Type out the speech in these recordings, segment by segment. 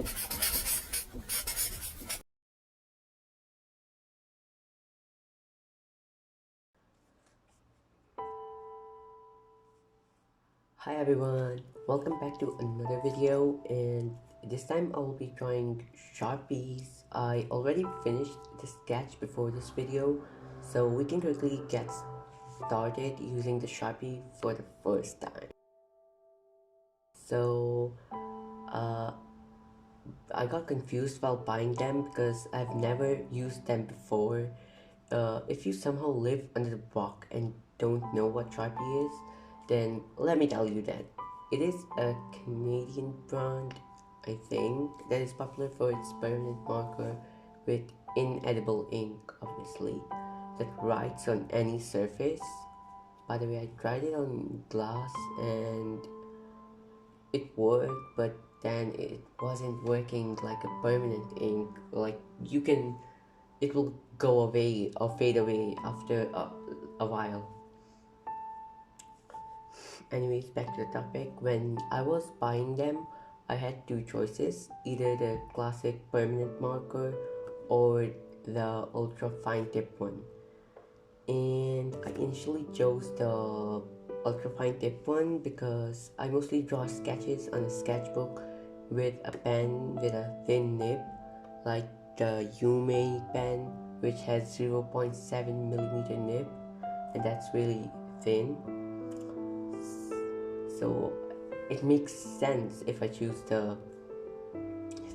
Hi everyone, welcome back to another video, and this time I will be drawing Sharpies. I already finished the sketch before this video, so we can quickly get started using the Sharpie for the first time. So I got confused while buying them because I've never used them before. If you somehow live under the rock and don't know what Sharpie is, then let me tell you that it is a Canadian brand, I think, that is popular for its permanent marker with inedible ink, obviously, that writes on any surface. By the way, I tried it on glass and it worked, but then it wasn't working like a permanent ink. Like it will go away or fade away after a while. Anyways, back to the topic. When I was buying them, I had two choices, either the classic permanent marker or the ultra fine tip one. And I initially chose the ultra fine tip one because I mostly draw sketches on a sketchbook with a pen with a thin nib, like the Yume pen, which has 0.7 millimeter nib, and that's really thin. So it makes sense if I choose the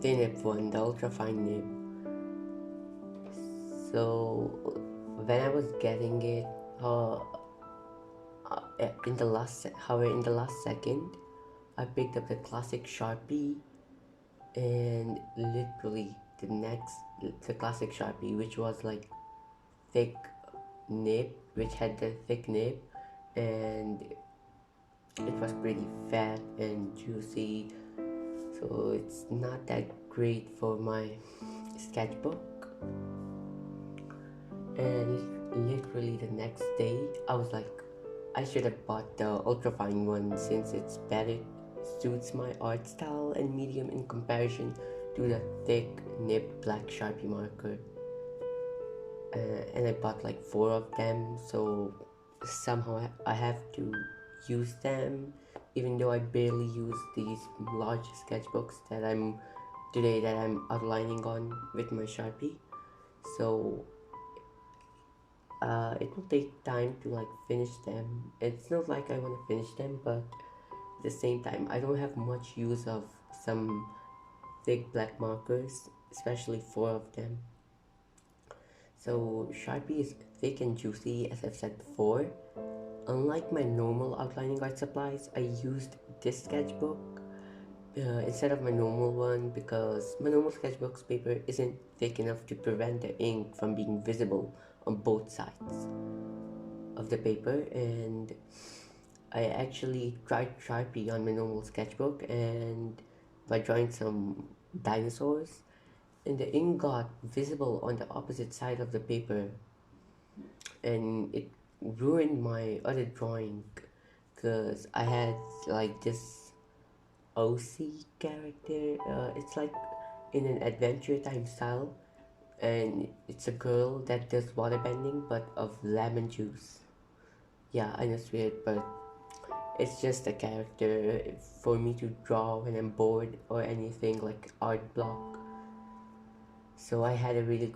thin nib one, the ultra fine nib. So when I was getting it, in the last second, I picked up the classic Sharpie, and literally the classic Sharpie, which was like thick nib, which had the thick nib, and it was pretty fat and juicy, so it's not that great for my sketchbook. And literally the next day I was like, I should have bought the ultrafine one since it's better suits my art style and medium in comparison to the thick nib black Sharpie marker. And I bought like 4 of them, so somehow I have to use them, even though I barely use these large sketchbooks that I'm outlining on with my Sharpie. So it will take time to like finish them. It's not like I want to finish them, but at the same time I don't have much use of some thick black markers, especially 4 of them. So Sharpie is thick and juicy, as I've said before. Unlike my normal outlining art supplies, I used this sketchbook instead of my normal one because my normal sketchbook's paper isn't thick enough to prevent the ink from being visible on both sides of the paper. And I actually tried Sharpie on my normal sketchbook, and by drawing some dinosaurs, and the ink got visible on the opposite side of the paper, and it ruined my other drawing because I had like this OC character. It's like in an Adventure Time style, and it's a girl that does waterbending but of lemon juice. Yeah, I know it's weird, but it's just a character for me to draw when I'm bored or anything like art block. So I had a really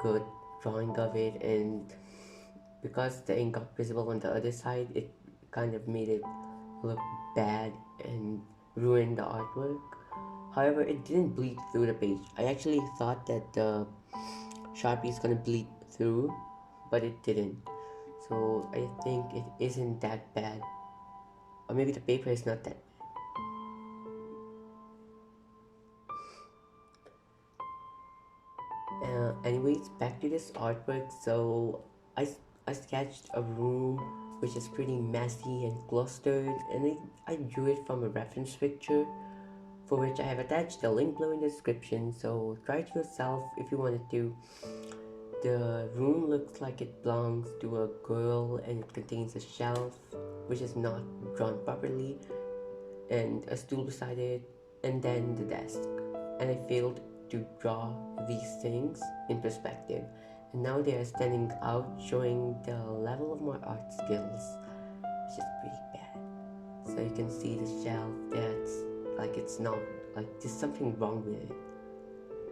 good drawing of it, and because the ink got visible on the other side, it kind of made it look bad and ruined the artwork. However, it didn't bleed through the page. I actually thought that the Sharpie is gonna bleed through, but it didn't. So I think it isn't that bad. Or maybe the paper is not that anyways, back to this artwork. So I sketched a room which is pretty messy and clustered, and I drew it from a reference picture for which I have attached the link below in the description, so try it yourself if you wanted to. The room looks like it belongs to a girl, and it contains a shelf which is not drawn properly, and a stool beside it, and then the desk. and I failed to draw these things in perspective, and now they are standing out, showing the level of my art skills, which is pretty bad. So you can see the shelf that's like, it's not like, there's something wrong with it.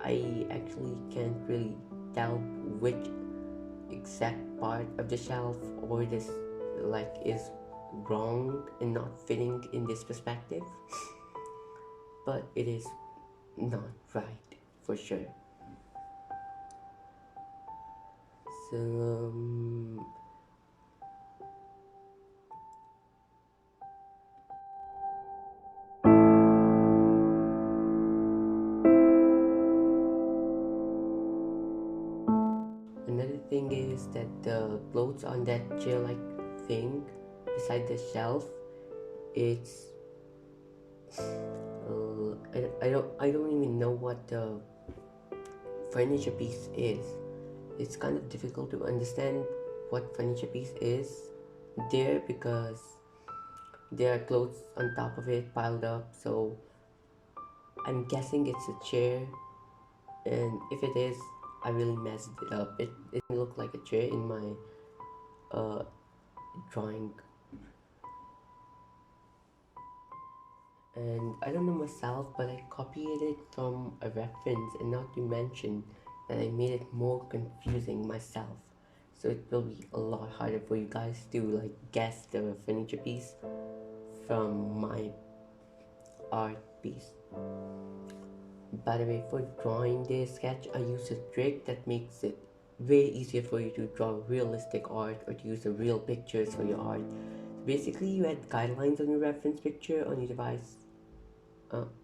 I actually can't really tell which exact part of the shelf or this like is wrong and not fitting in this perspective, but it is not right for sure. So another thing is that the clothes on that chair-like thing beside the shelf, it's I don't even know what the furniture piece is. It's kind of difficult to understand what furniture piece is there because there are clothes on top of it piled up, so I'm guessing it's a chair, and if it is, I really messed it up. It didn't look like a chair in my drawing, and I don't know myself, but I copied it from a reference, and not to mention that I made it more confusing myself, so it will be a lot harder for you guys to like guess the furniture piece from my art piece. By the way, for drawing this sketch, I use a trick that makes it way easier for you to draw realistic art or to use the real pictures for your art. So basically, you add guidelines on your reference picture on your device.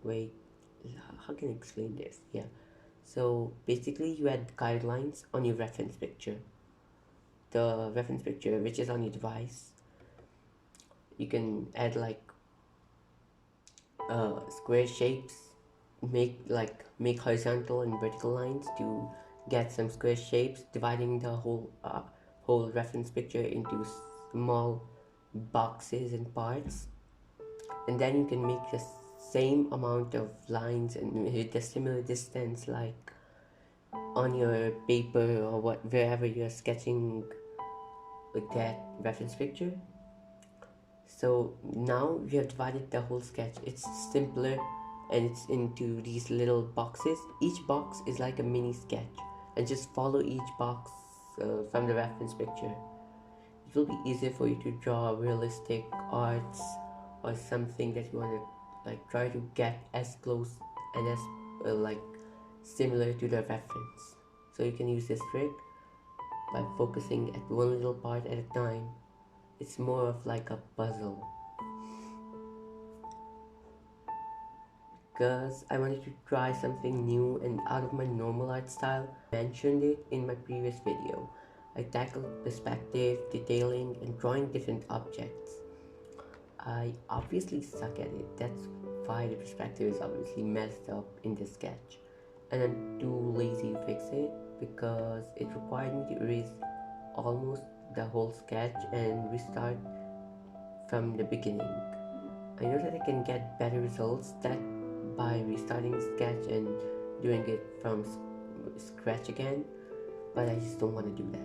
Wait, how can I explain this? Yeah, so basically, you add guidelines on your reference picture. The reference picture, which is on your device, you can add like square shapes, make horizontal and vertical lines to get some square shapes, dividing the whole reference picture into small boxes and parts, and then you can make the same amount of lines and with a similar distance like on your paper or wherever you're sketching with that reference picture. So now we have divided the whole sketch. It's simpler and it's into these little boxes. Each box is like a mini sketch, and just follow each box from the reference picture. It will be easier for you to draw realistic arts or something that you want to like try to get as close and as like similar to the reference. So you can use this trick by focusing at one little part at a time. It's more of like a puzzle. Because I wanted to try something new and out of my normal art style. I mentioned it in my previous video. I tackled perspective, detailing, and drawing different objects. I obviously suck at it. That's why the perspective is obviously messed up in this sketch. And I'm too lazy to fix it because it required me to erase almost the whole sketch and restart from the beginning. I know that I can get better results by restarting the sketch and doing it from scratch again, but I just don't want to do that.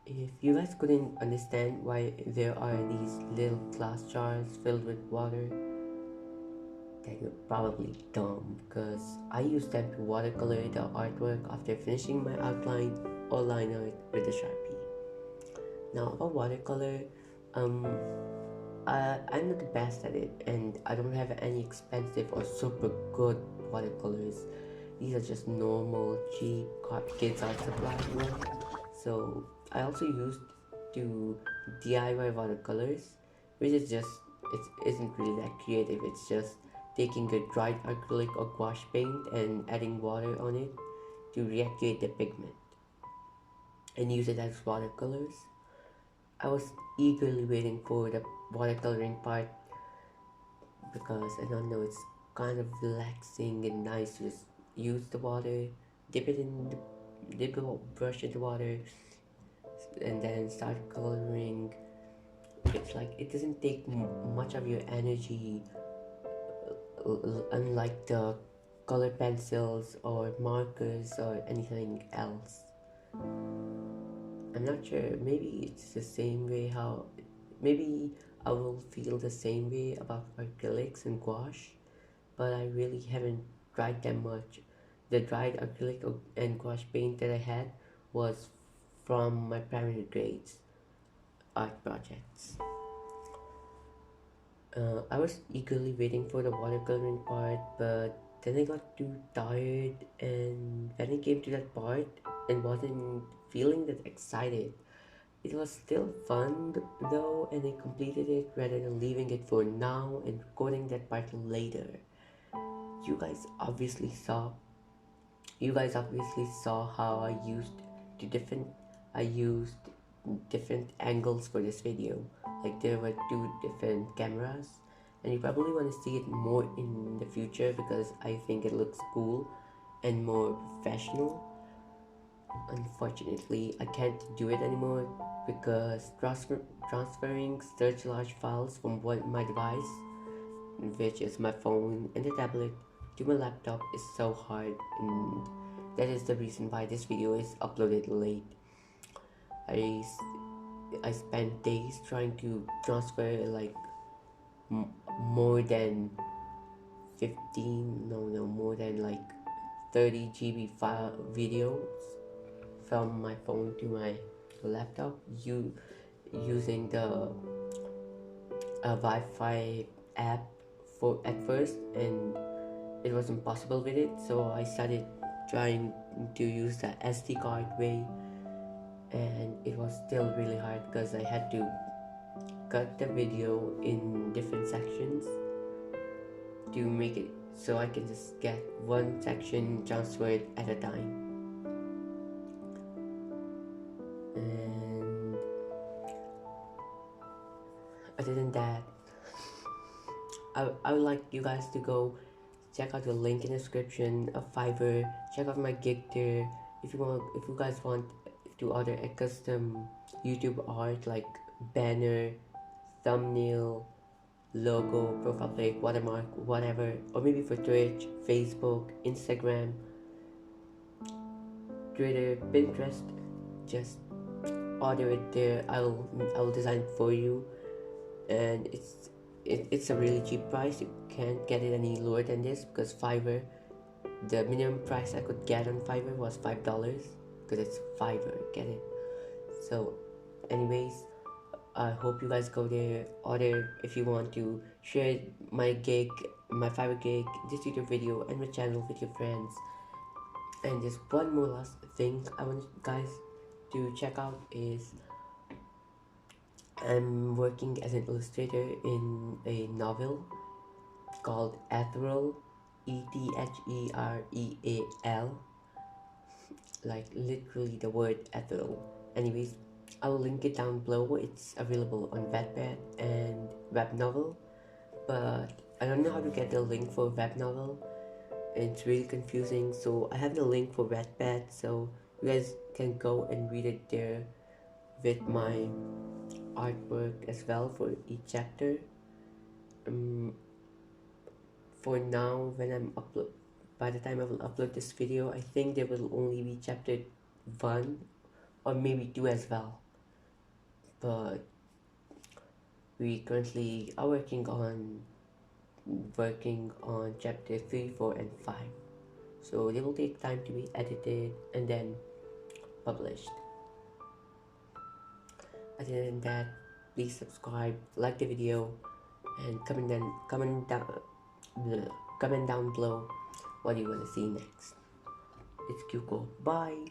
If you guys couldn't understand why there are these little glass jars filled with water, then you're probably dumb, because I use them to watercolor the artwork after finishing my outline or line art with a Sharpie. Now about watercolor, um, I'm not the best at it, and I don't have any expensive or super good watercolors. These are just normal, cheap kids art supply ones. So I also used to DIY watercolors, which is just it isn't really that creative. It's just taking a dried acrylic or gouache paint and adding water on it to reactivate the pigment and use it as watercolors. I was eagerly waiting for the watercoloring part because I don't know, it's kind of relaxing and nice to just use the water, dip the brush in the water, and then start coloring. It's like it doesn't take much of your energy, unlike the color pencils or markers or anything else. I'm not sure, maybe it's the same way how maybe I will feel the same way about acrylics and gouache, but I really haven't tried them much. The dried acrylic and gouache paint that I had was from my primary grades art projects. I was eagerly waiting for the watercoloring part, but then I got too tired, and when I came to that part and wasn't feeling that excited. It was still fun though, and I completed it rather than leaving it for now and recording that part later. You guys obviously saw you guys obviously saw how I used different angles for this video. Like there were two different cameras, and you probably want to see it more in the future because I think it looks cool and more professional. Unfortunately, I can't do it anymore because transferring such large files from my device, which is my phone and the tablet, to my laptop is so hard, and that is the reason why this video is uploaded late. I spent days trying to transfer like more than more than like 30 GB file videos from my phone to my laptop, using the Wi-Fi app for at first, and it was impossible with it, so I started trying to use the SD card way, and it was still really hard because I had to cut the video in different sections to make it so I can just get one section transferred at a time. And other than that, I would like you guys to go check out the link in the description of Fiverr. Check out my gig there. If you guys want to order a custom YouTube art like banner, thumbnail, logo, profile pic, watermark, whatever, or maybe for Twitch, Facebook, Instagram, Twitter, Pinterest, just order it there. I'll design it for you, and it's a really cheap price. You can't get it any lower than this because Fiverr, the minimum price I could get on Fiverr was $5 because it's Fiverr, get it? So anyways, I hope you guys go there, order if you want to, share my Fiverr gig, this YouTube video and my channel with your friends. And just one more last thing I want you guys to check out is I'm working as an illustrator in a novel called Ethereal, Ethereal, like literally the word ethereal. Anyways, I will link it down below. It's available on Wattpad and Webnovel, but I don't know how to get the link for Webnovel. It's really confusing, so I have the link for Wattpad, so you guys can go and read it there with my artwork as well for each chapter. For now, by the time I will upload this video, I think there will only be chapter 1 or maybe 2 as well. but we currently are working on chapter 3, 4, and 5. So they will take time to be edited and then published. Other than that, please subscribe, like the video, and comment down below what you want to see next. It's Kyuko. Bye.